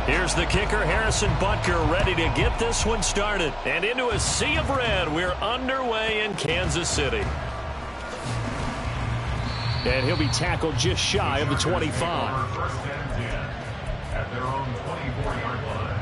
Here's the kicker, Harrison Butker, ready to get this one started. And into a sea of red, we're underway in Kansas City. And he'll be tackled just shy of the 25. First and 10 at their own 24-yard line.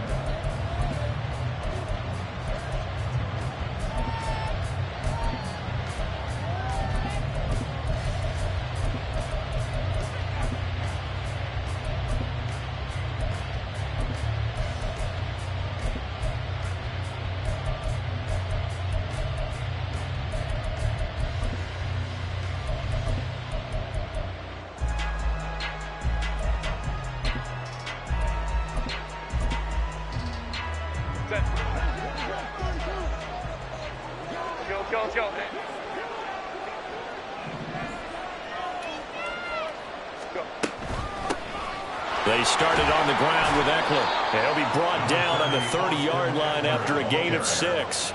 They started on the ground with Eckler. And he'll be brought down on the 30-yard line after a gain of 6.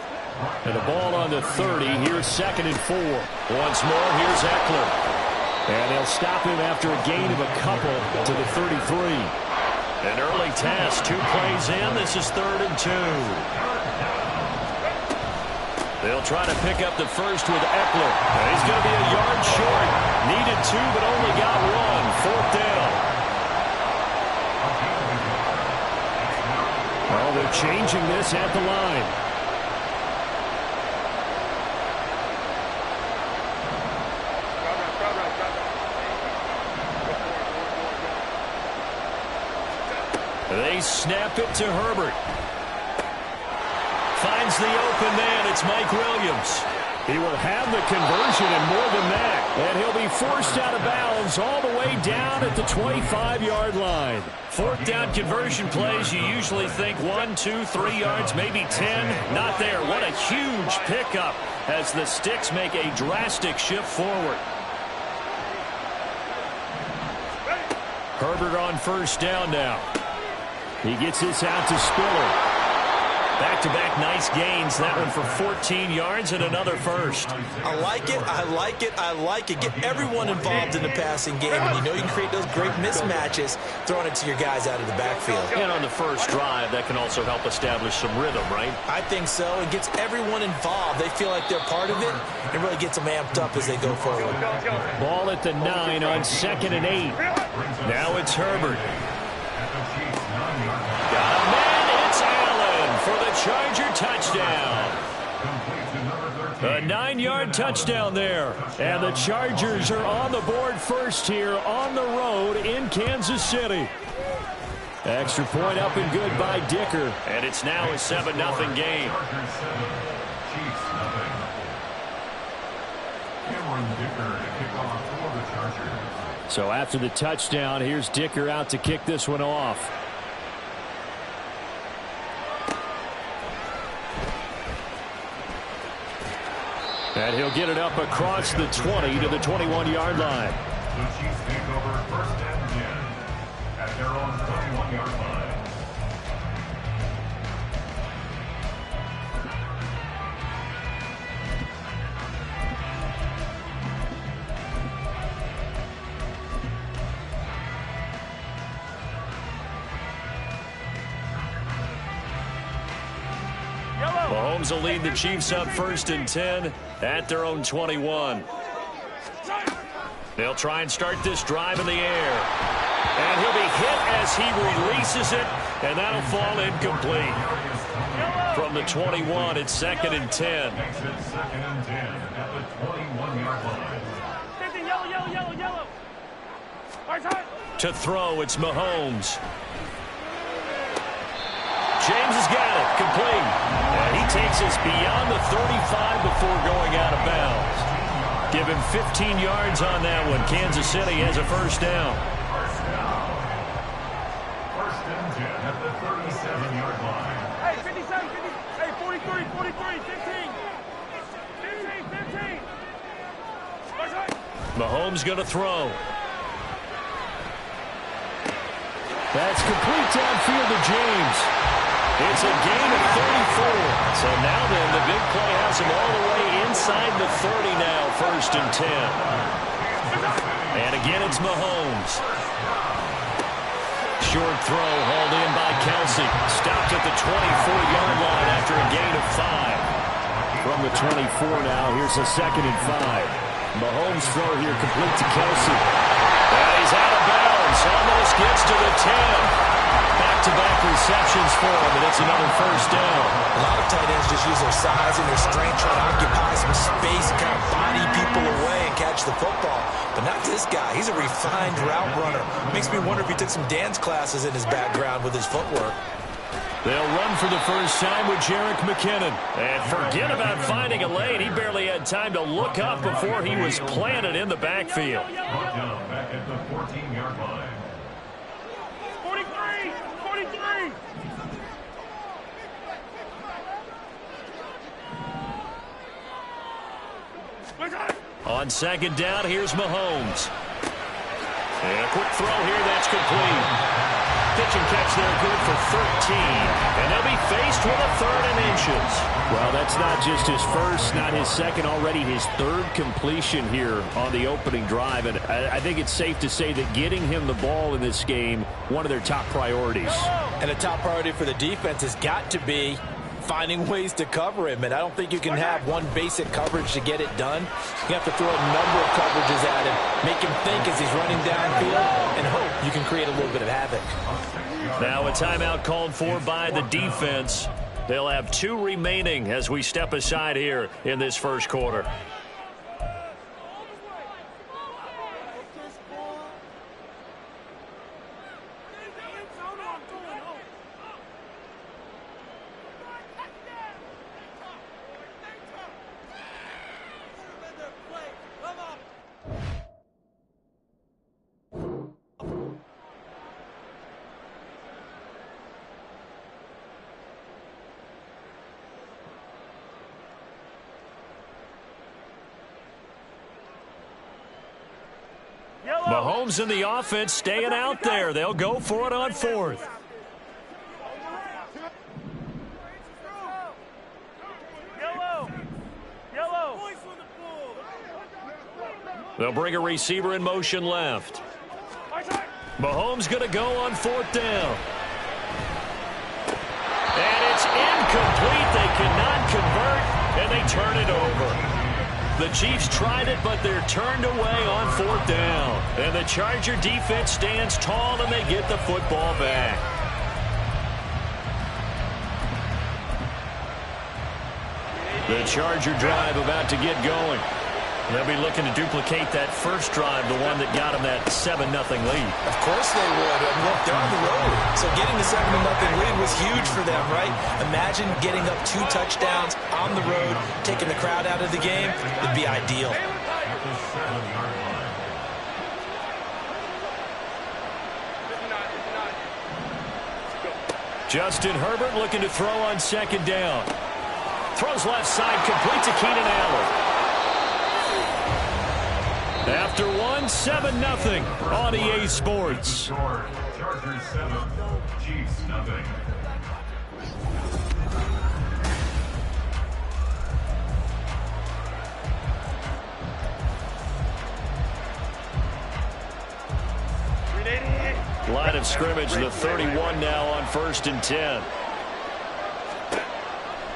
And the ball on the 30. Here's 2nd and 4. Once more, here's Eckler. And they'll stop him after a gain of a couple to the 33. An early task, 2 plays in. This is 3rd and 2. They'll try to pick up the first with Eckler. He's going to be a yard short. Needed 2, but only got 1. 4th down. Oh, they're changing this at the line. They snap it to Herbert. Finds the open man. It's Mike Williams. He will have the conversion and more than that. And he'll be forced out of bounds all the way down at the 25-yard line. 4th down conversion plays, you usually think 1, 2, 3 yards, maybe 10. Not there. What a huge pickup as the Sticks make a drastic shift forward. Herbert on 1st down now. He gets this out to Spiller. Back-to-back nice gains. That one for 14 yards and another first. I like it. I like it. I like it. Get everyone involved in the passing game. And you know you can create those great mismatches throwing it to your guys out of the backfield. And on the first drive, that can also help establish some rhythm, right? I think so. It gets everyone involved. They feel like they're part of it. It really gets them amped up as they go forward. Ball at the 9 on 2nd and 8. Now it's Herbert. Got a man. It's Allen for the Charger touchdown. A 9-yard touchdown there. And the Chargers are on the board first here on the road in Kansas City. Extra point up and good by Dicker. And it's now a 7-0 game. So after the touchdown, here's Dicker out to kick this one off. And he'll get it up across the 20 to the 21-yard line. The Chiefs take over 1st and 10 at their own 21-yard line. Mahomes will lead the Chiefs up 1st and 10 at their own 21. They'll try and start this drive in the air. And he'll be hit as he releases it, and that'll fall incomplete. From the 21, it's 2nd and 10. Makes it 2nd and 10 at the 21-yard line. To throw, it's Mahomes. James has got it, complete. And he takes us beyond the 35 before going out of bounds. Give him 15 yards on that one. Kansas City has a 1st down. 1st and 10 at the 37-yard line. Hey, 57, 50, hey, 43, 43, 15. 15. Mahomes going to throw. That's complete downfield to James. It's a gain of 34. So now then, the big play has him all the way inside the 30 now, 1st and 10. And again, it's Mahomes. Short throw hauled in by Kelsey. Stopped at the 24-yard line after a gain of 5. From the 24 now, here's a 2nd and 5. Mahomes' throw here complete to Kelsey. And he's out of bounds. Almost gets to the 10. Back-to-back receptions for him, and it's another first down. A lot of tight ends just use their size and their strength, trying to occupy some space and kind of body people away and catch the football. But not this guy. He's a refined route runner. Makes me wonder if he took some dance classes in his background with his footwork. They'll run for the first time with Jerick McKinnon. And forget about finding a lane. He barely had time to look up before he was planted in the backfield. Back at the 14-yard line. 43! 43! On 2nd down, here's Mahomes. And a quick throw here, that's complete. Pitch and catch there, good for 13. And they'll be faced with a 3rd and inches. Well, that's not just his first, not his second, already his 3rd completion here on the opening drive. And I think it's safe to say that getting him the ball in this game, one of their top priorities. And a top priority for the defense has got to be finding ways to cover him. And I don't think you can have one basic coverage to get it done. You have to throw a number of coverages at him, make him think as he's running downfield, and hope you can create a little bit of havoc. Now a timeout called for by the defense. They'll have 2 remaining as we step aside here in this first quarter. Mahomes and the offense staying out there. They'll go for it on 4th. They'll bring a receiver in motion left. Mahomes going to go on 4th down. And it's incomplete. They cannot convert, and they turn it over. The Chiefs tried it, but they're turned away on 4th down. And the Charger defense stands tall, and they get the football back. The Charger drive about to get going. They'll be looking to duplicate that first drive, the one that got them that 7-0 lead. Of course they would. And look, they're on the road. So getting the 7-0 lead was huge for them, right? Imagine getting up 2 touchdowns on the road, taking the crowd out of the game. It'd be ideal. Justin Herbert looking to throw on 2nd down. Throws left side, complete to Keenan Allen. After 7-0 on EA Sports. Chargers 7, Chiefs nothing. Line of scrimmage, the 31 now on 1st and 10.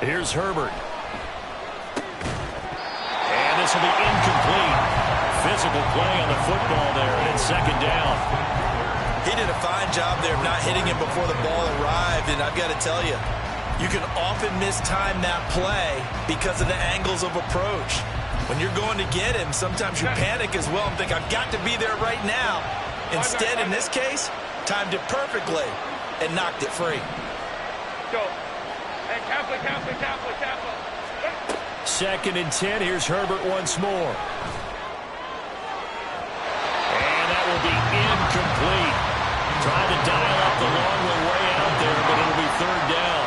Here's Herbert. And this will be incomplete. Physical play on the football there, and it's 2nd down. He did a fine job there of not hitting him before the ball arrived, and I've got to tell you, you can often mistime that play because of the angles of approach. When you're going to get him, sometimes you panic as well and think, I've got to be there right now. Instead, in this case, timed it perfectly and knocked it free. Go. Hey, Kaplan. 2nd and 10. Here's Herbert once more. And that will be incomplete. Trying to dial up the long way out there, but it'll be 3rd down.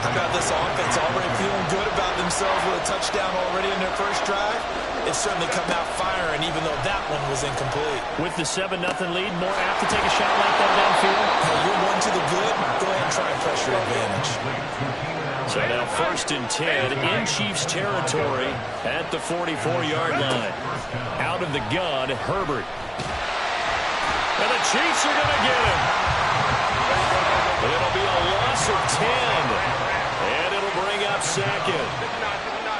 How about this offense already feeling good about themselves with a touchdown already in their first drive? It's certainly come out firing, even though that one was incomplete. With the 7-0 lead, more apt to take a shot like that downfield? Hey, you're 1 to the good. Go ahead and try and press your advantage. So now 1st and 10 in Chiefs territory at the 44-yard line. Out of the gun, Herbert. And the Chiefs are going to get him. second.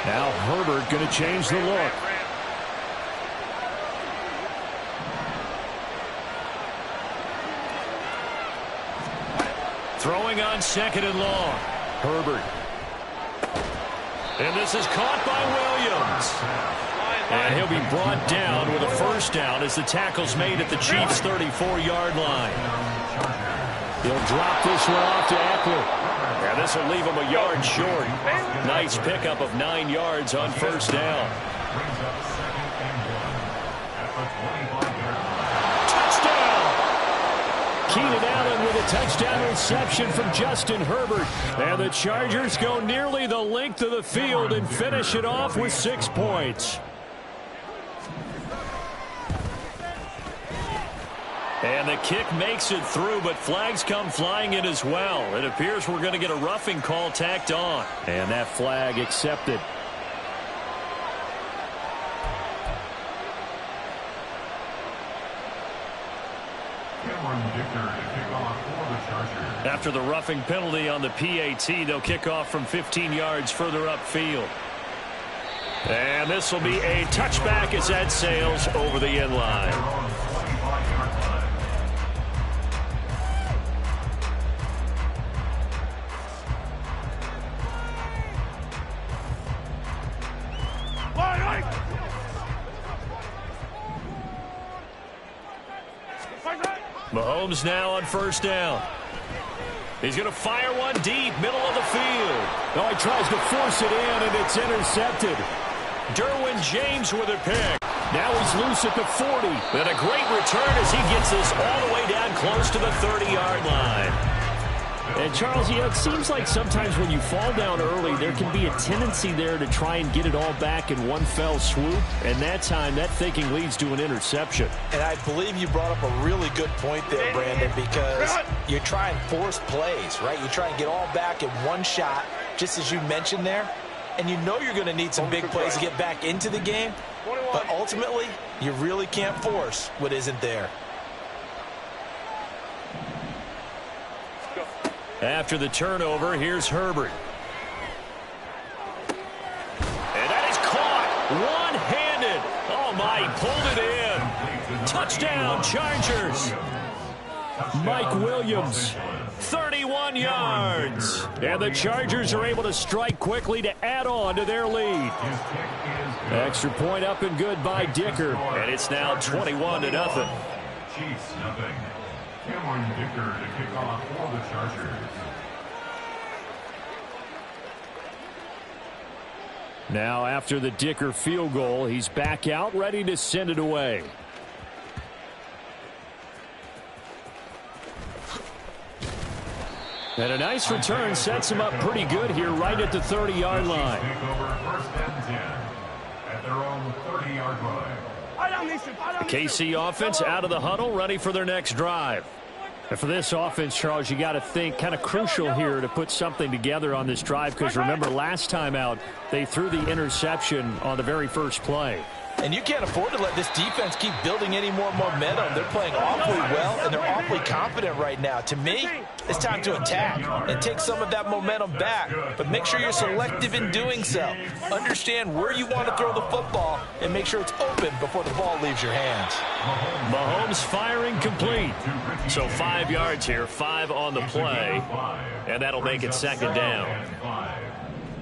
Now Herbert going to change the look. Throwing on second and long. Herbert. And this is caught by Williams. And he'll be brought down with a first down as the tackle's made at the Chiefs' 34-yard line. He'll drop this one off to Eckler. And this will leave him a yard short. Nice pickup of 9 yards on first down. Keenan Allen with a touchdown reception from Justin Herbert. And the Chargers go nearly the length of the field and finish it off with 6 points. And the kick makes it through, but flags come flying in as well. It appears we're going to get a roughing call tacked on. And that flag accepted. After the roughing penalty on the PAT, they'll kick off from 15 yards further upfield. And this will be a touchback as that sails over the end line. Mahomes now on first down. He's going to fire one deep, middle of the field. Oh, he tries to force it in, and it's intercepted. Derwin James with a pick. Now he's loose at the 40. And a great return as he gets this all the way down close to the 30-yard line. And, Charles, you know, it seems like sometimes when you fall down early, there can be a tendency there to try and get it all back in one fell swoop. And that time, that thinking leads to an interception. And I believe you brought up a really good point there, Brandon, because you try and force plays, right? You try and get all back in one shot, just as you mentioned there. And you know you're going to need some big plays to get back into the game. But ultimately, you really can't force what isn't there. After the turnover, here's Herbert. And that is caught one-handed. Oh, my, he pulled it in. Touchdown, Chargers. Mike Williams, 31 yards. And the Chargers are able to strike quickly to add on to their lead. Extra point up and good by Dicker. And it's now 21-0. Chiefs, nothing. Cameron Dicker to kick off for the Chargers. Now after the Dicker field goal, he's back out ready to send it away. And a nice return sets him up pretty good here right at the 30-yard line. Take over first and 10 at their own 30-yard line. The KC offense out of the huddle, ready for their next drive. And for this offense, Charles, you got to think kind of crucial here to put something together on this drive, because remember last time out they threw the interception on the very first play. And you can't afford to let this defense keep building any more momentum. They're playing awfully well, and they're awfully confident right now. To me, it's time to attack and take some of that momentum back. But make sure you're selective in doing so. Understand where you want to throw the football and make sure it's open before the ball leaves your hands. Mahomes firing complete. So 5 yards here, 5 on the play, and that'll make it second down.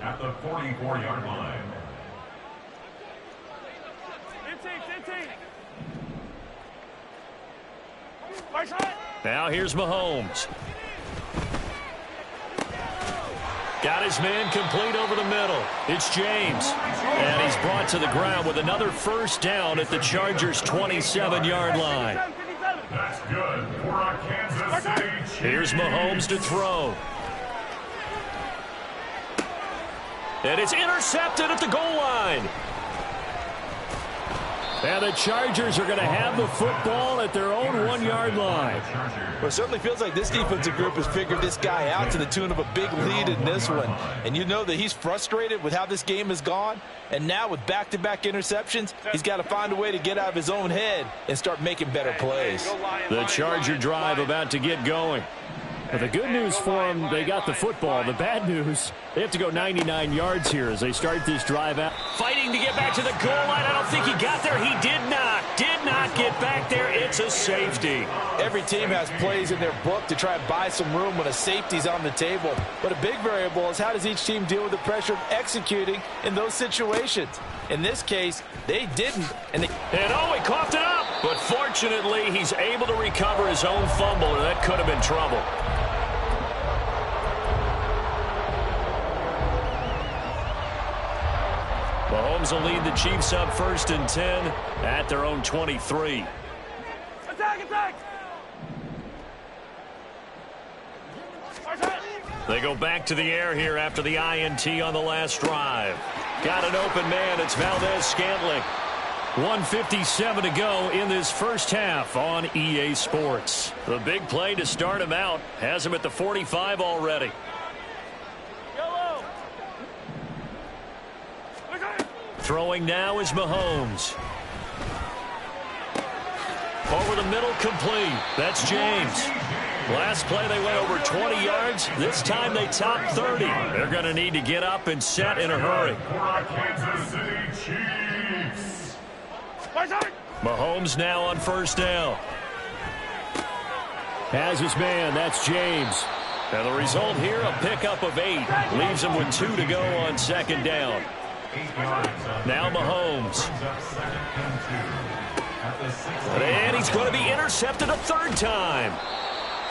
At the 44-yard line. Now here's Mahomes. Got his man complete over the middle. It's James. And he's brought to the ground with another first down at the Chargers' 27-yard line. That's good for a Kansas City Chiefs. Here's Mahomes to throw. And it's intercepted at the goal line. And the Chargers are going to have the football at their own 1-yard line. Well, it certainly feels like this defensive group has figured this guy out to the tune of a big lead in this one. And you know that he's frustrated with how this game has gone. And now with back-to-back interceptions, he's got to find a way to get out of his own head and start making better plays. The Charger drive about to get going. But the good news for them, they got the football. The bad news, they have to go 99 yards here as they start this drive out. Fighting to get back to the goal line. I don't think he got there. He did not. Did not get back there. It's a safety. Every team has plays in their book to try and buy some room when a safety's on the table. But a big variable is how does each team deal with the pressure of executing in those situations. In this case, they didn't. And he coughed it up. But fortunately, he's able to recover his own fumble, or that could have been trouble. Mahomes will lead the Chiefs up 1st and 10 at their own 23. Attack! They go back to the air here after the INT on the last drive. Got an open man. It's Valdez-Scantling. 1:57 to go in this first half on EA Sports. The big play to start him out has him at the 45 already. Throwing now is Mahomes. Over the middle, complete. That's James. Last play, they went over 20 yards. This time, they topped 30. They're going to need to get up and set in a hurry. Kansas City Chiefs. Mahomes now on 1st down. Has his man. That's James. And the result here, a pickup of 8. Leaves him with 2 to go on 2nd down. Now Mahomes. And he's going to be intercepted a 3rd time.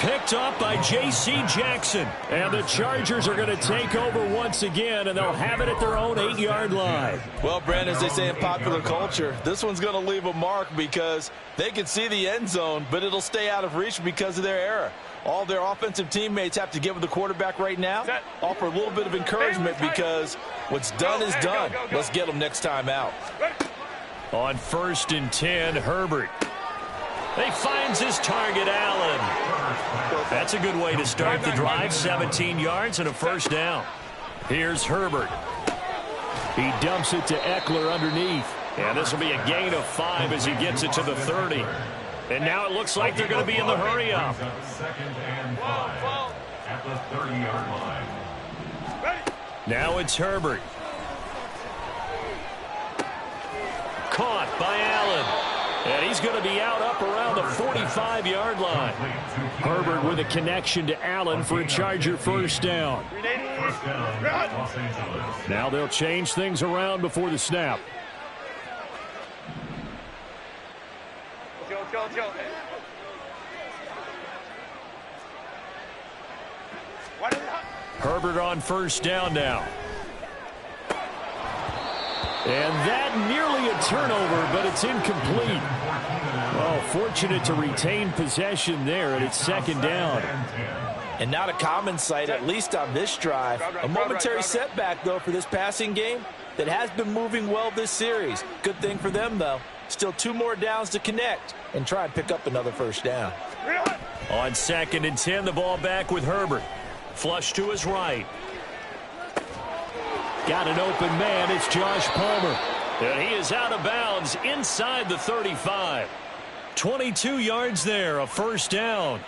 Picked up by J.C. Jackson. And the Chargers are going to take over once again, and they'll have it at their own 8-yard line. Well, Brandon, as they say in popular culture, this one's going to leave a mark because they can see the end zone, but it'll stay out of reach because of their error. All their offensive teammates have to get with the quarterback right now, offer a little bit of encouragement because what's done is done. Let's get them next time out. On 1st and 10, Herbert. He finds his target, Allen. That's a good way to start the drive. 17 yards and a 1st down. Here's Herbert. He dumps it to Eckler underneath. And this will be a gain of 5 as he gets it to the 30. And now it looks like they're going to be in the hurry-up. 2nd and 5 at the 30-yard line. Now it's Herbert. Caught by Allen. And he's going to be out up around the 45-yard line. Herbert with a connection to Allen for a Charger 1st down. Los Angeles. Now they'll change things around before the snap. Herbert on 1st down now. And that nearly a turnover, but it's incomplete. Oh, fortunate to retain possession there, and it's 2nd down. And not a common sight, at least on this drive. A momentary setback, though, for this passing game that has been moving well this series. Good thing for them, though. Still 2 more downs to connect and try and pick up another 1st down. On 2nd and 10, the ball back with Herbert. Flush to his right. Got an open man. It's Josh Palmer. And he is out of bounds inside the 35. 22 yards there, a 1st down.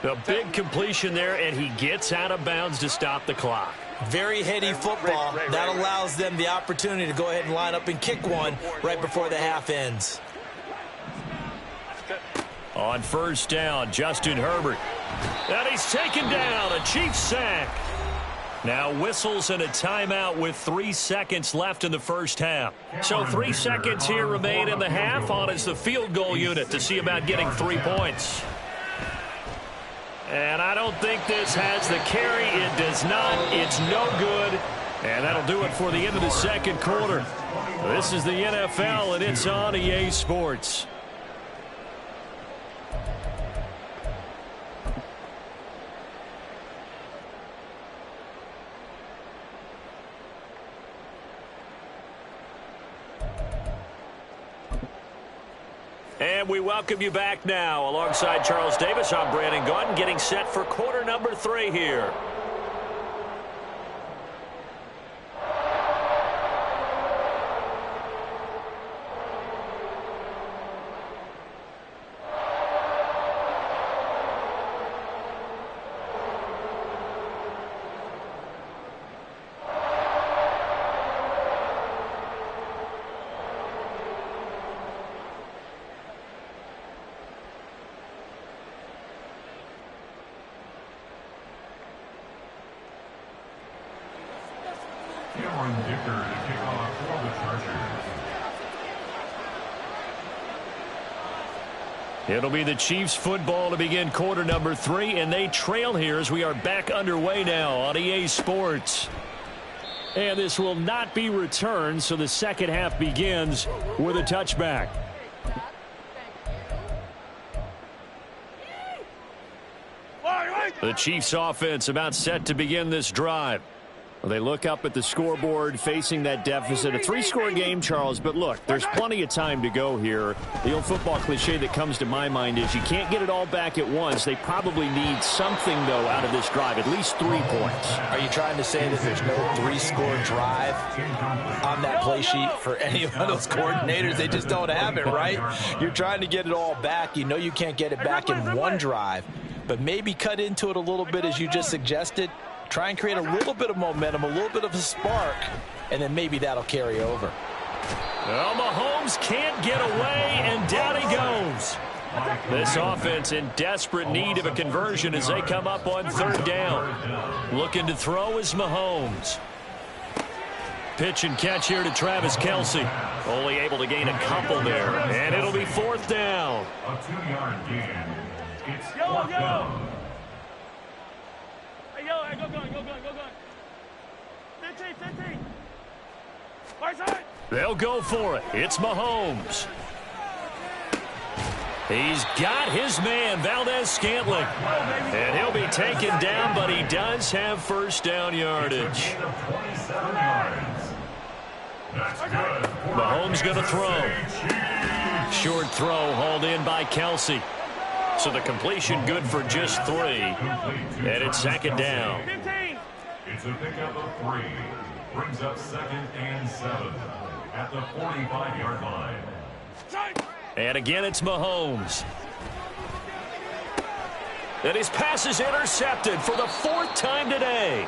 A big completion there, and he gets out of bounds to stop the clock. Very heady football. That allows them the opportunity to go ahead and line up and kick one right before the half ends. On 1st down, Justin Herbert. And he's taken down, a Chiefs sack. Now whistles and a timeout with 3 seconds left in the 1st half. So 3 seconds here remain in the half on as the field goal unit to see about getting 3 points. And I don't think this has the carry. It does not. It's no good. And that'll do it for the end of the 2nd quarter. This is the NFL, and it's on EA Sports. And we welcome you back now. Alongside Charles Davis, I'm Brandon Gaudin, getting set for quarter number 3 here. Cameron Dicker to kick off for the Chargers. It'll be the Chiefs football to begin quarter number 3, and they trail here as we are back underway now on EA Sports. And this will not be returned, so the second half begins with a touchback. The Chiefs offense about set to begin this drive. They look up at the scoreboard facing that deficit. A 3-score game, Charles, but look, there's plenty of time to go here. The old football cliche that comes to my mind is you can't get it all back at once. They probably need something, though, out of this drive, at least 3 points. Are you trying to say that there's no 3-score drive on that play sheet for any of those coordinators? They just don't have it, right? You're trying to get it all back. You know you can't get it back in one drive, but maybe cut into it a little bit as you just suggested. Try and create a little bit of momentum, a little bit of a spark, and then maybe that'll carry over. Well, Mahomes can't get away, and down he goes. This offense in desperate need of a conversion as they come up on 3rd down. Looking to throw is Mahomes. Pitch and catch here to Travis Kelce. Only able to gain a couple there, and it'll be 4th down. A 2-yard gain. It's 4th Yo. down. Hey, go gun. 15. Right side. They'll go for it. It's Mahomes. He's got his man, Valdez-Scantling. And he'll be taken down, but he does have 1st down yardage. Mahomes going to throw. Short throw hauled in by Kelce. So the completion good for just 3. And it's 2nd down. 15. It's a pickup of 3. Brings up 2nd and 7 at the 45-yard line. And again, it's Mahomes. And his pass is intercepted for the 4th time today.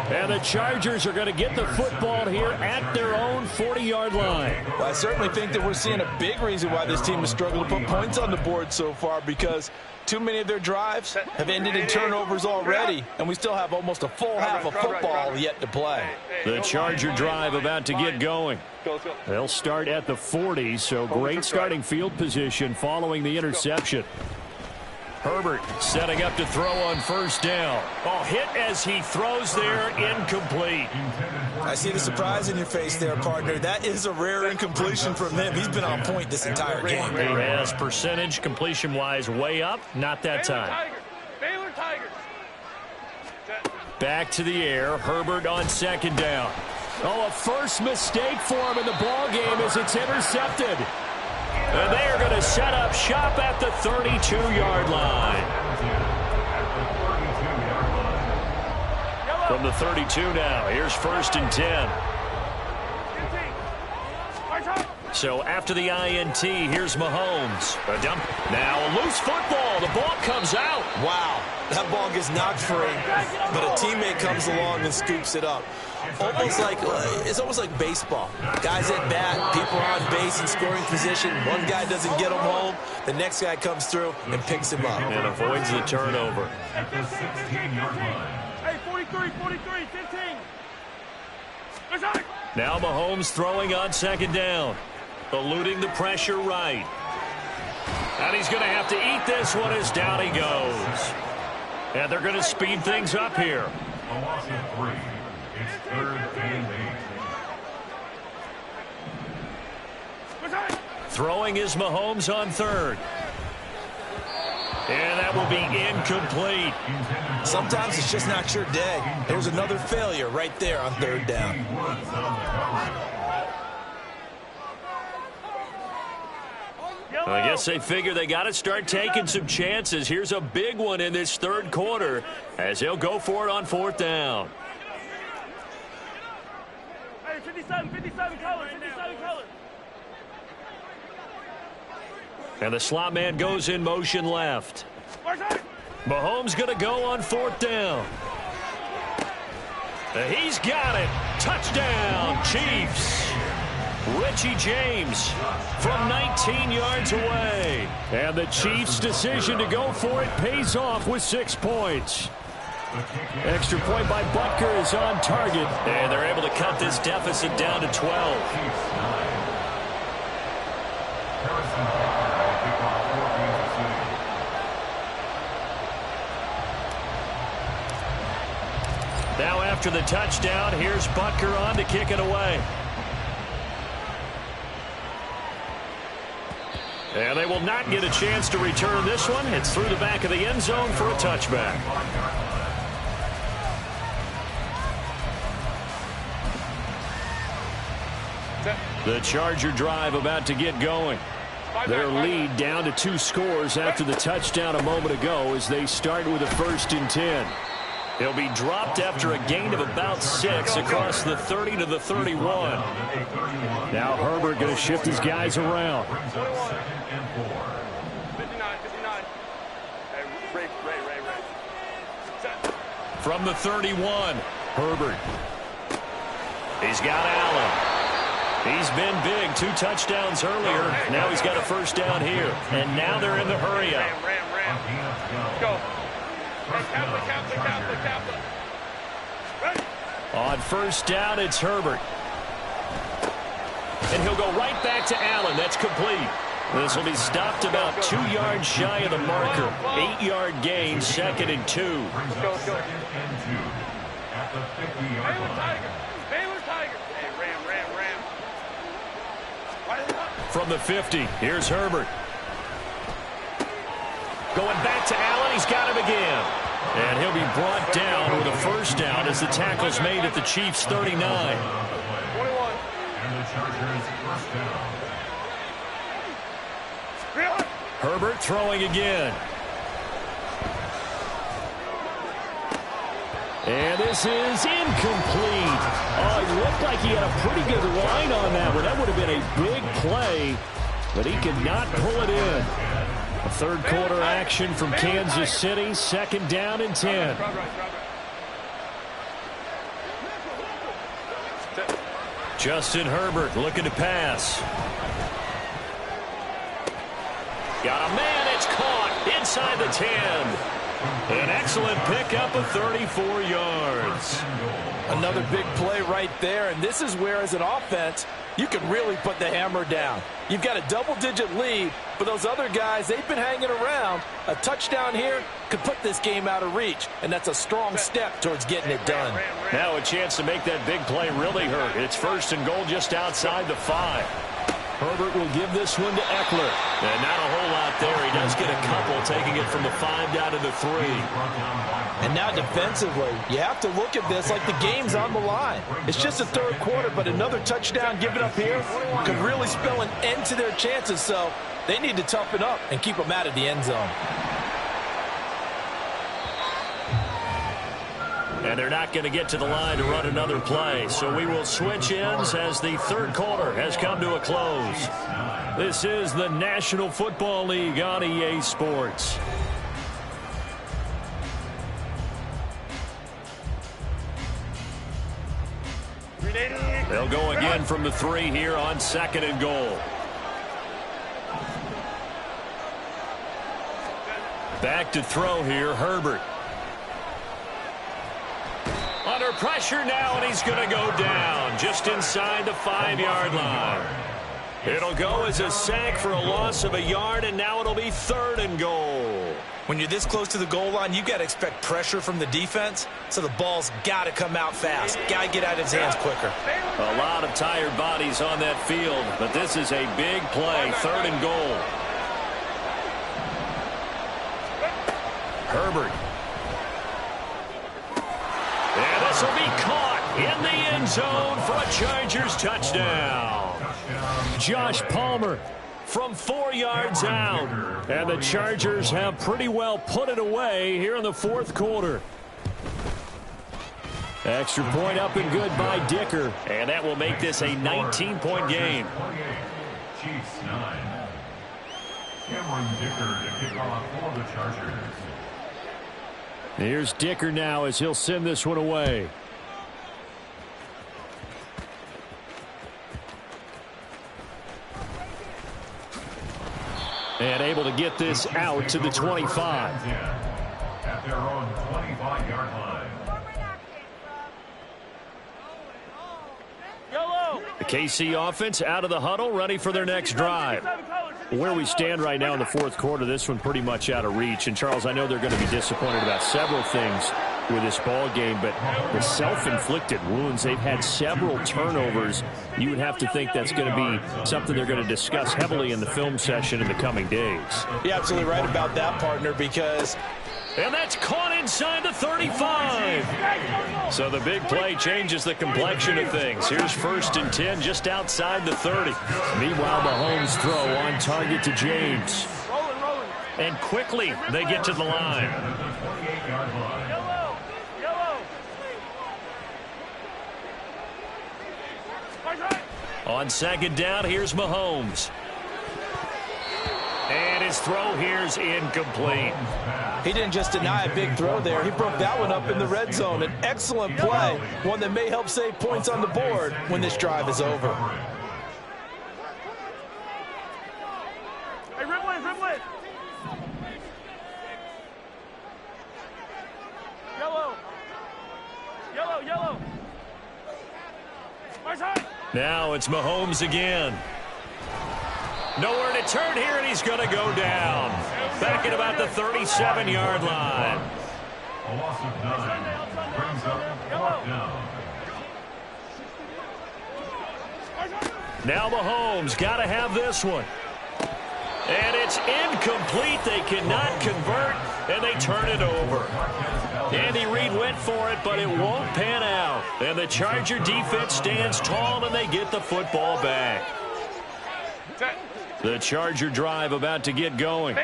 And the Chargers are going to get the football here at their own 40-yard line. Well, I certainly think that we're seeing a big reason why this team has struggled to put points on the board so far, because too many of their drives have ended in turnovers already, and we still have almost a full half of football yet to play. The Charger drive about to get going. They'll start at the 40, so great starting field position following the interception. Herbert setting up to throw on 1st down. Oh, hit as he throws there, incomplete. I see the surprise in your face there, partner. That is a rare incompletion from him. He's been on point this entire game. He has percentage completion-wise way up, not that time. Baylor Tigers. Back to the air, Herbert on 2nd down. Oh, a first mistake for him in the ball game as it's intercepted. And they are going to set up shop at the 32-yard line. From the 32 now, here's 1st and 10. 15. So after the INT, here's Mahomes. A dump. Now a loose football. The ball comes out. Wow, that ball gets knocked free, but a teammate comes along and scoops it up. It's almost like baseball. Guys at bat, people are on base in scoring position. One guy doesn't get him home, the next guy comes through and picks him up. And avoids the turnover. At the 16-yard line. Hey, 43, 15. Now Mahomes throwing on 2nd down. Eluding the pressure right. And he's going to have to eat this one as down he goes. And they're going to speed things up here. A loss of 3. It's 3rd and 8. Throwing is Mahomes on 3rd. And that will be incomplete. Sometimes it's just not your day. There's another failure right there on 3rd down. I guess they figure they got to start taking some chances. Here's a big one in this 3rd quarter as they'll go for it on 4th down. Hey, 57 colors. And the slot man goes in motion left. Mahomes going to go on 4th down. He's got it. Touchdown, Chiefs. Richie James from 19 yards away. And the Chiefs' decision to go for it pays off with 6 points. Extra point by Butker is on target. And they're able to cut this deficit down to 12. Now after the touchdown, here's Butker on to kick it away. And they will not get a chance to return this one. It's through the back of the end zone for a touchback. The Charger drive about to get going. Their lead down to 2 scores after the touchdown a moment ago as they start with a 1st and 10. He'll be dropped after a gain of about 6 across the 30 to the 31. Now Herbert going to shift his guys around. 59. Hey, Ray. From the 31, Herbert. He's got Allen. He's been big, 2 touchdowns earlier. Now he's got a 1st down here. And now they're in the hurry-up. Ram. Go. Kaplan. Ready. On 1st down, it's Herbert. And he'll go right back to Allen. That's complete. This will be stopped about 2 yards shy of the marker. 8-yard gain, 2nd and 2. Let's go. At the 50-yard line. Baylor Tiger. Hey, Ram. From the 50, here's Herbert. Going back to Allen. He's got him again. And he'll be brought down with a 1st down as the tackle's made at the Chiefs' 39. 21. And the Chargers 1st down. Herbert throwing again. And this is incomplete. Oh, it looked like he had a pretty good line on that one. That would have been a big play, but he could not pull it in. A 3rd quarter action from Kansas City. 2nd down and 10. Justin Herbert looking to pass. Got a man. It's caught inside the 10. An excellent pickup of 34 yards. Another big play right there, and this is where, as an offense, you can really put the hammer down. You've got a double-digit lead, but those other guys, they've been hanging around. A touchdown here could put this game out of reach, and that's a strong step towards getting it done. Now a chance to make that big play really hurt. It's 1st and goal just outside the 5. Herbert will give this one to Eckler. And not a whole lot there. He does get a couple, taking it from the 5 down to the 3. And now defensively, you have to look at this like the game's on the line. It's just the 3rd quarter, but another touchdown given up here could really spell an end to their chances. So they need to toughen up and keep them out of the end zone. And they're not going to get to the line to run another play. So we will switch ends as the 3rd quarter has come to a close. This is the National Football League on EA Sports. They'll go again from the 3 here on 2nd and goal. Back to throw here, Herbert. Under pressure now, and he's going to go down just inside the 5-yard line. It'll go as a sack for a loss of a yard, and now it'll be 3rd and goal. When you're this close to the goal line, you've got to expect pressure from the defense, so the ball's got to come out fast. Got to get out of his hands quicker. A lot of tired bodies on that field, but this is a big play, 3rd and goal. Herbert. And this will be caught in the end zone for a Chargers touchdown. Josh Palmer from 4 yards out. And the Chargers have pretty well put it away here in the 4th quarter. Extra point up and good by Dicker. And that will make this a 19-point game. Chiefs 9. Cameron Dicker to kick off for the Chargers. Here's Dicker now as he'll send this one away. And able to get this out to the 25. at their own 25-yard line. The KC offense out of the huddle, ready for their next drive. Where we stand right now in the fourth quarter, this one pretty much out of reach. And, Charles, I know they're going to be disappointed about several things with this ball game, but the self-inflicted wounds, they've had several turnovers. You would have to think that's going to be something they're going to discuss heavily in the film session in the coming days. You're absolutely right about that, partner, because... And that's caught inside the 35. So the big play changes the complexion of things. Here's 1st and 10 just outside the 30. Meanwhile, Mahomes' throw on target to James. And quickly they get to the line. On 2nd down, here's Mahomes. And his throw here's incomplete. He didn't just deny a big throw there. He broke that one up in the red zone. An excellent play, one that may help save points on the board when this drive is over. Hey, Riplet. Yellow. Now it's Mahomes again. Nowhere to turn here, and he's going to go down. Back at about the 37-yard line. A loss of 9 brings up 4th down. Now Mahomes got to have this one. And it's incomplete. They cannot convert, and they turn it over. Andy Reid went for it, but it won't pan out. And the Charger defense stands tall, and they get the football back. The Charger drive about to get going.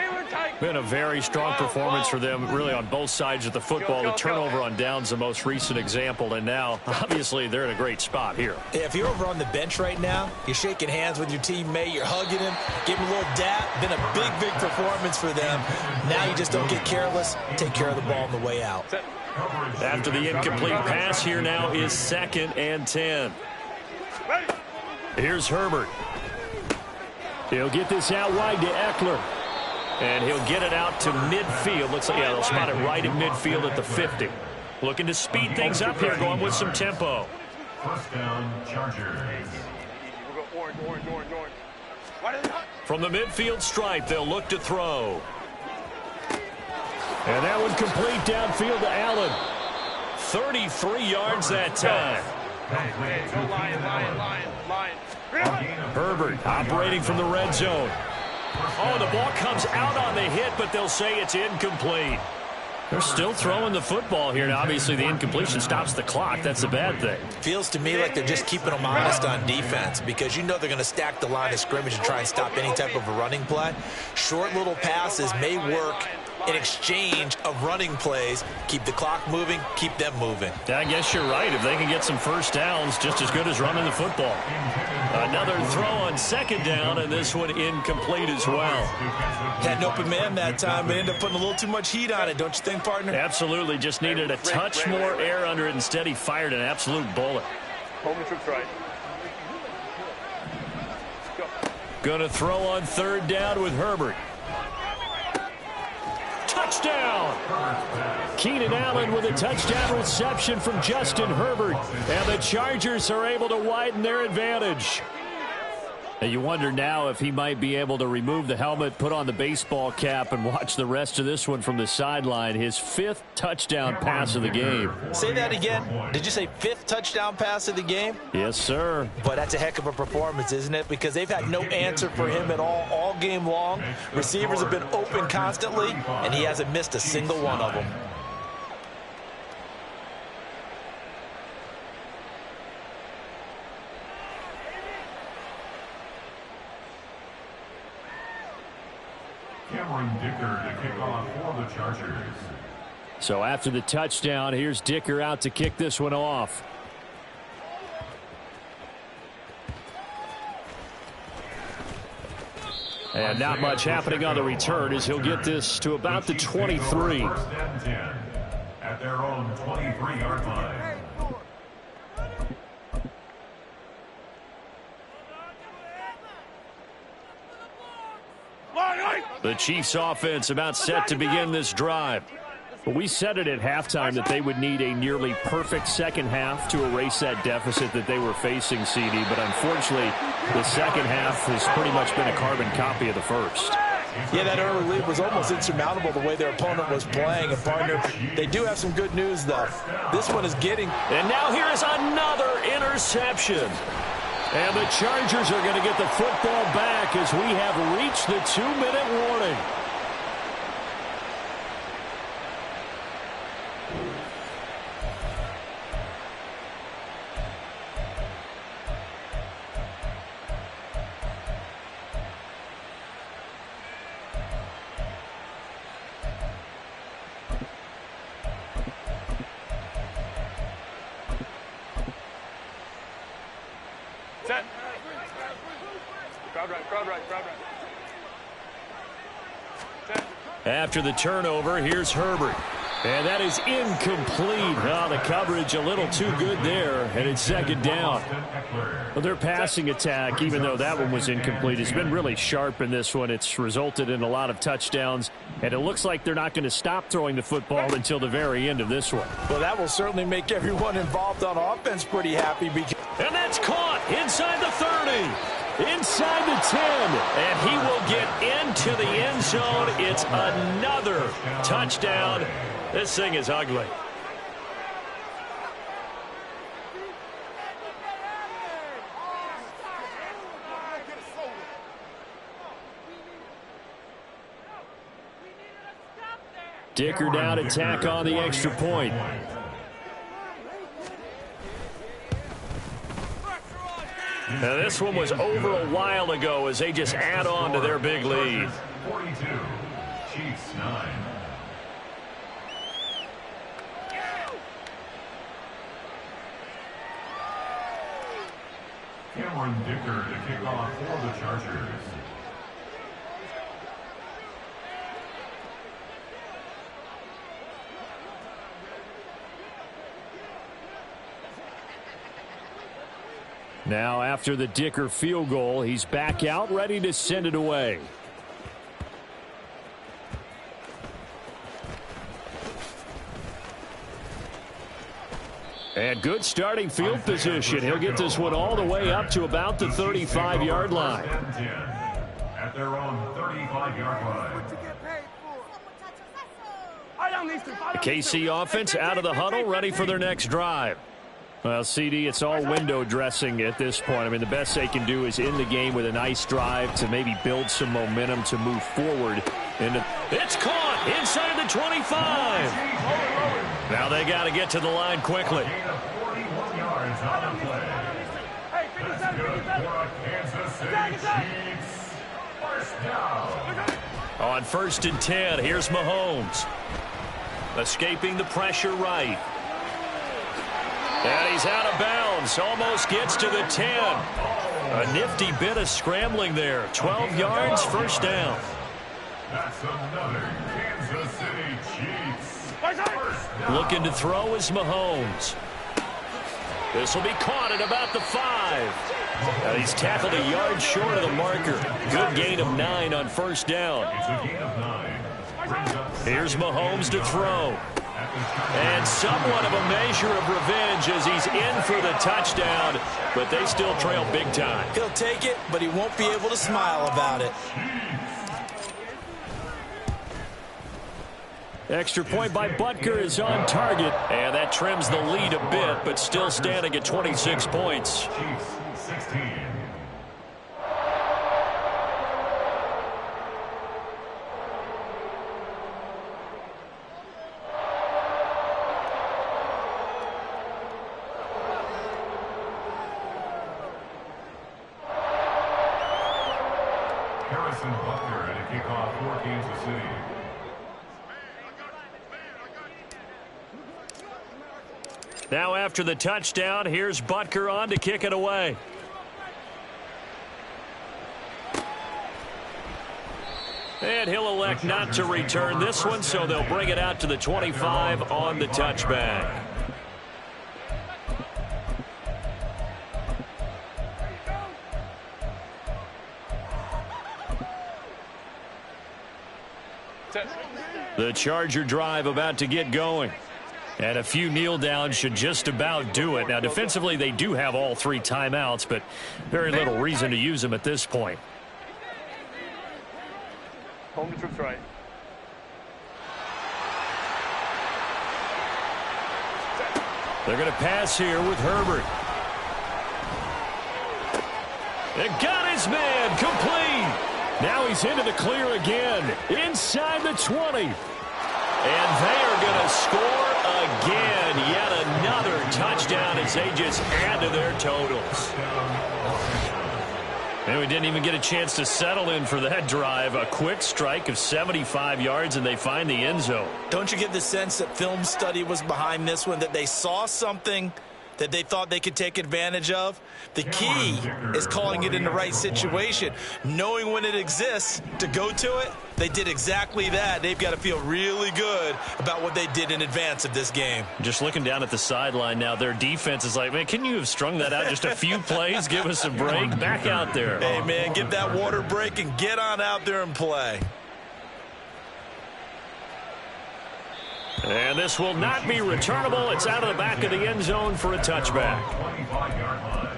Been a very strong performance for them, really, on both sides of the football. The turnover on downs, the most recent example, and now, obviously, they're in a great spot here. Yeah, if you're over on the bench right now, you're shaking hands with your teammate, you're hugging him, giving him a little dap. Been a big performance for them. Now you just don't get careless. Take care of the ball on the way out. After the incomplete pass, here now is 2nd and 10. Here's Herbert. He'll get this out wide to Eckler. And he'll get it out to midfield. Looks like, yeah, they'll spot it right at midfield at the 50. Looking to speed things up here, going with some tempo. 1st down, Chargers. We'll go orange. From the midfield stripe, they'll look to throw. And that one complete downfield to Allen. 33 yards that time. Go Lion. Herbert operating from the red zone. Oh, the ball comes out on the hit, but they'll say it's incomplete. They're still throwing the football here. Now, obviously, the incompletion stops the clock. That's a bad thing. Feels to me like they're just keeping them honest on defense because you know they're going to stack the line of scrimmage and try and stop any type of a running play. Short little passes may work in exchange of running plays. Keep the clock moving, keep them moving. I guess you're right. If they can get some first downs, just as good as running the football. Another throw on 2nd down, and this one incomplete as well. Had an open man that time, but ended up putting a little too much heat on it, don't you think, partner? Absolutely. Just needed a touch more air under it. Instead, he fired an absolute bullet. Coleman trips right. Going to throw on 3rd down with Herbert. Touchdown! Keenan Allen with a touchdown reception from Justin Herbert. And the Chargers are able to widen their advantage. And you wonder now if he might be able to remove the helmet, put on the baseball cap, and watch the rest of this one from the sideline. His 5th touchdown pass of the game. Say that again. Did you say 5th touchdown pass of the game? Yes, sir. But that's a heck of a performance, isn't it? Because they've had no answer for him at all game long. Receivers have been open constantly, and he hasn't missed a single one of them. Cameron Dicker to kick off for the Chargers. So after the touchdown, here's Dicker out to kick this one off. And not much happening on the return as he'll get this to about the 23. 1st and 10 at their own 23-yard line. The Chiefs offense about set to begin this drive. But we said it at halftime that they would need a nearly perfect second half to erase that deficit that they were facing, CD. But unfortunately, the second half has pretty much been a carbon copy of the first. Yeah, that early lead was almost insurmountable the way their opponent was playing. And, partner, they do have some good news, though. This one is getting... And now here is another interception. And the Chargers are going to get the football back as we have reached the 2-minute warning. Set. Crowd right, crowd right, crowd right. Set. After the turnover, here's Herbert. And that is incomplete. Oh, the coverage a little too good there, and it's second down. Well, their passing attack, even though that one was incomplete, has been really sharp in this one. It's resulted in a lot of touchdowns, and it looks like they're not going to stop throwing the football until the very end of this one. Well, that will certainly make everyone involved on offense pretty happy. And that's caught inside the 30, inside the 10, and he will get into the end zone. It's another touchdown. This thing is ugly. Dicker down to tack on the extra point. Now this one was over a while ago as they just add on to their big lead. 42, Chiefs 9. Cameron Dicker to kick off for the Chargers. Now, after the Dicker field goal, he's back out, ready to send it away. And good starting field position. He'll get this one all the way up to about the 35-yard line. At their own 35-yard line. The KC offense out of the huddle, ready for their next drive. Well, CD, it's all window dressing at this point. I mean, the best they can do is end the game with a nice drive to maybe build some momentum to move forward. It's caught inside the 25. Now they got to get to the line quickly. Gain of 41 yards on the play. That's good for a Kansas City Chiefs. First down. On 1st and 10, here's Mahomes. Escaping the pressure right. And he's out of bounds. Almost gets to the 10. A nifty bit of scrambling there. 12 yards, first down. That's another Kansas City Chiefs. First down. Looking to throw is Mahomes. This will be caught at about the 5. And he's tackled a yard short of the marker. Good gain of 9 on first down. It's a gain of 9. Brings up Here's Mahomes to throw. And somewhat of a measure of revenge as he's in for the touchdown, but they still trail big time. He'll take it, but he won't be able to smile about it. Extra point by Butker is on target. And that trims the lead a bit, but still standing at 26 points. Chiefs 16. Harrison Butker at a kickoff for Kansas City. Now after the touchdown, here's Butker on to kick it away. And he'll elect not to return this one, so they'll bring it out to the 25 on the touchback. Set. The Charger drive about to get going. And a few kneel downs should just about do it. Now, defensively, they do have all 3 timeouts, but very little reason to use them at this point. Home to troops right. They're going to pass here with Herbert. It got his man complete. Now he's into the clear again. Inside the 20. And they are going to score again. Yet another touchdown as they just add to their totals. And we didn't even get a chance to settle in for that drive. A quick strike of 75 yards, and they find the end zone. Don't you get the sense that film study was behind this one, that they saw something that they thought they could take advantage of? The key is calling it in the right situation, knowing when it exists to go to it. They did exactly that. They've got to feel really good about what they did in advance of this game. Just looking down at the sideline now, their defense is like, man, can you have strung that out just a few plays? Give us a break. Back out there. Hey, man, get that water break and get on out there and play. And this will not be returnable. It's out of the back of the end zone for a touchback. 25-yard line.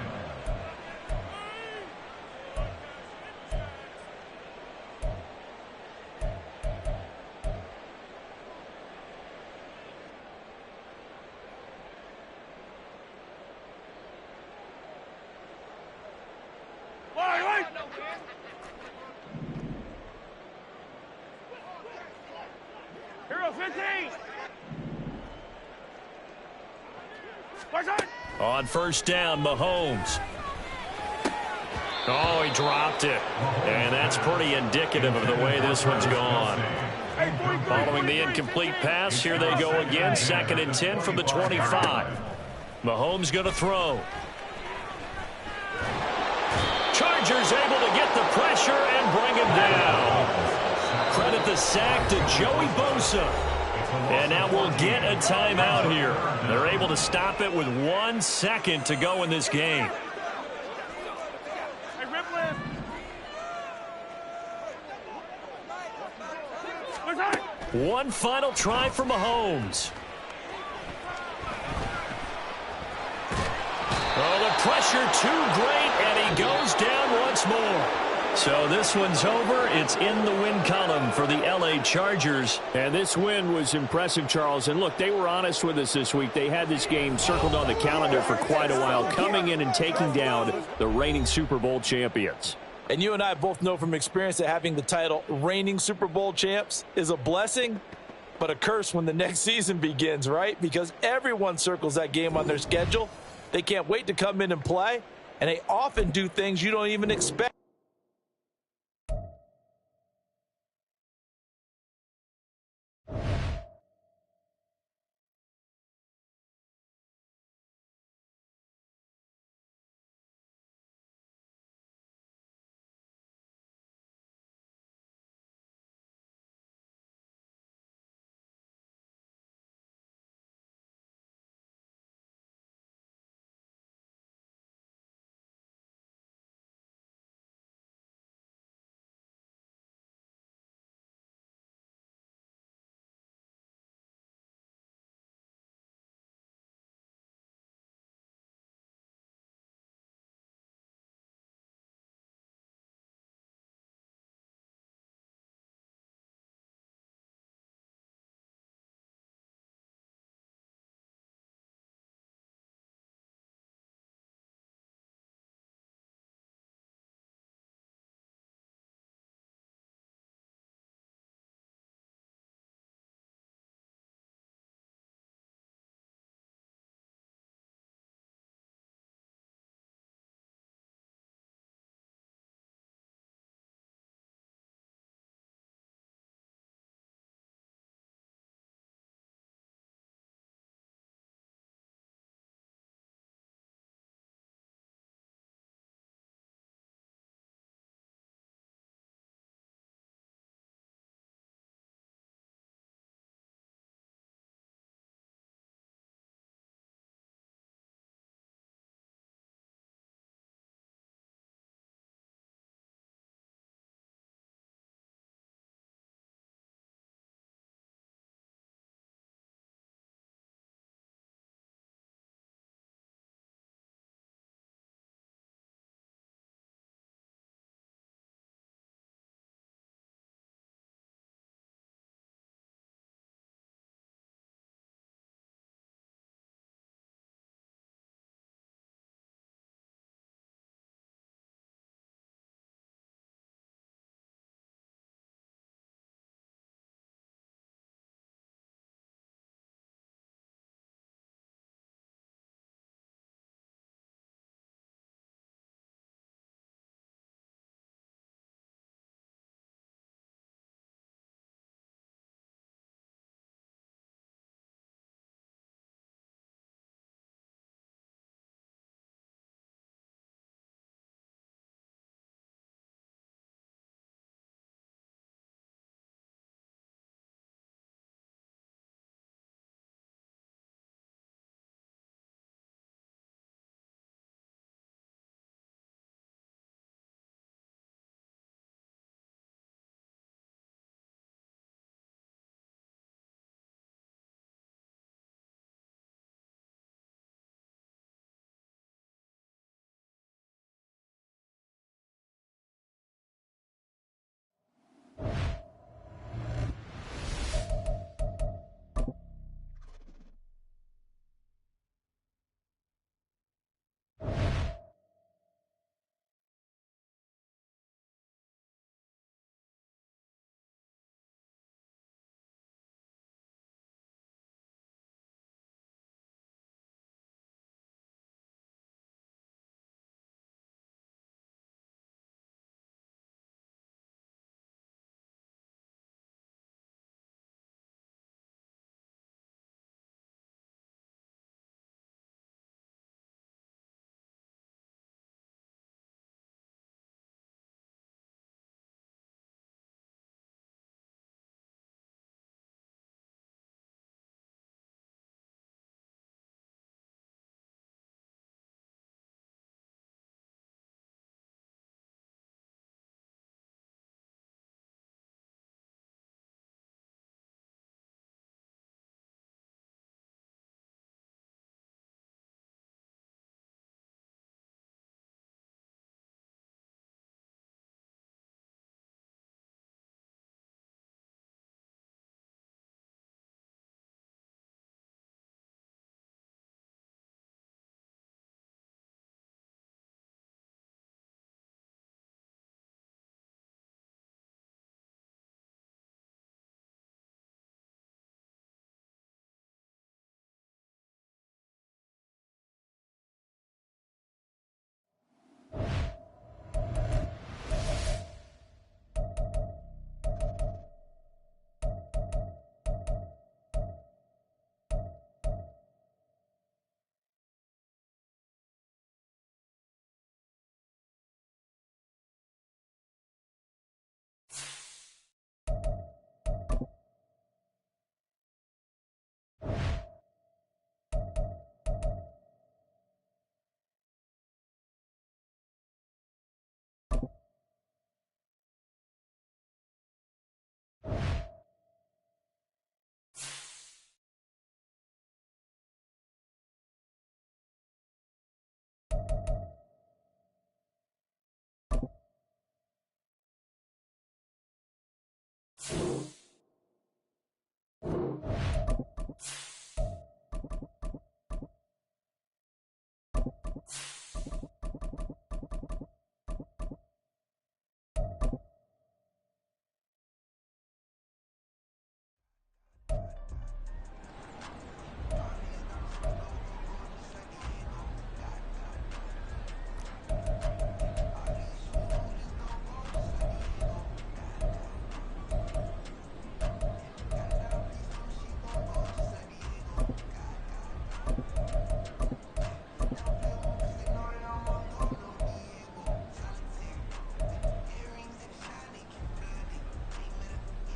Hero 15. On first down, Mahomes. Oh, he dropped it. And that's pretty indicative of the way this one's gone. Following the incomplete pass, here they go again. 2nd and 10 from the 25. Mahomes going to throw. Chargers able to get the pressure and bring him down. Credit the sack to Joey Bosa. And now we'll get a timeout here. They're able to stop it with 1 second to go in this game. Hey, Ripley. One final try for Mahomes. Oh, the pressure too great, and he goes down once more. So this one's over. It's in the win column for the L.A. Chargers. And this win was impressive, Charles. And look, they were honest with us this week. They had this game circled on the calendar for quite a while, coming in and taking down the reigning Super Bowl champions. And you and I both know from experience that having the title reigning Super Bowl champs is a blessing, but a curse when the next season begins, right? Because everyone circles that game on their schedule. They can't wait to come in and play, and they often do things you don't even expect.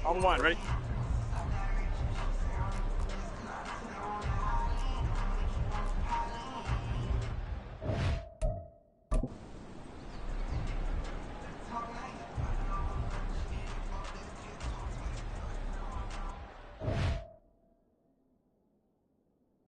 On one, ready?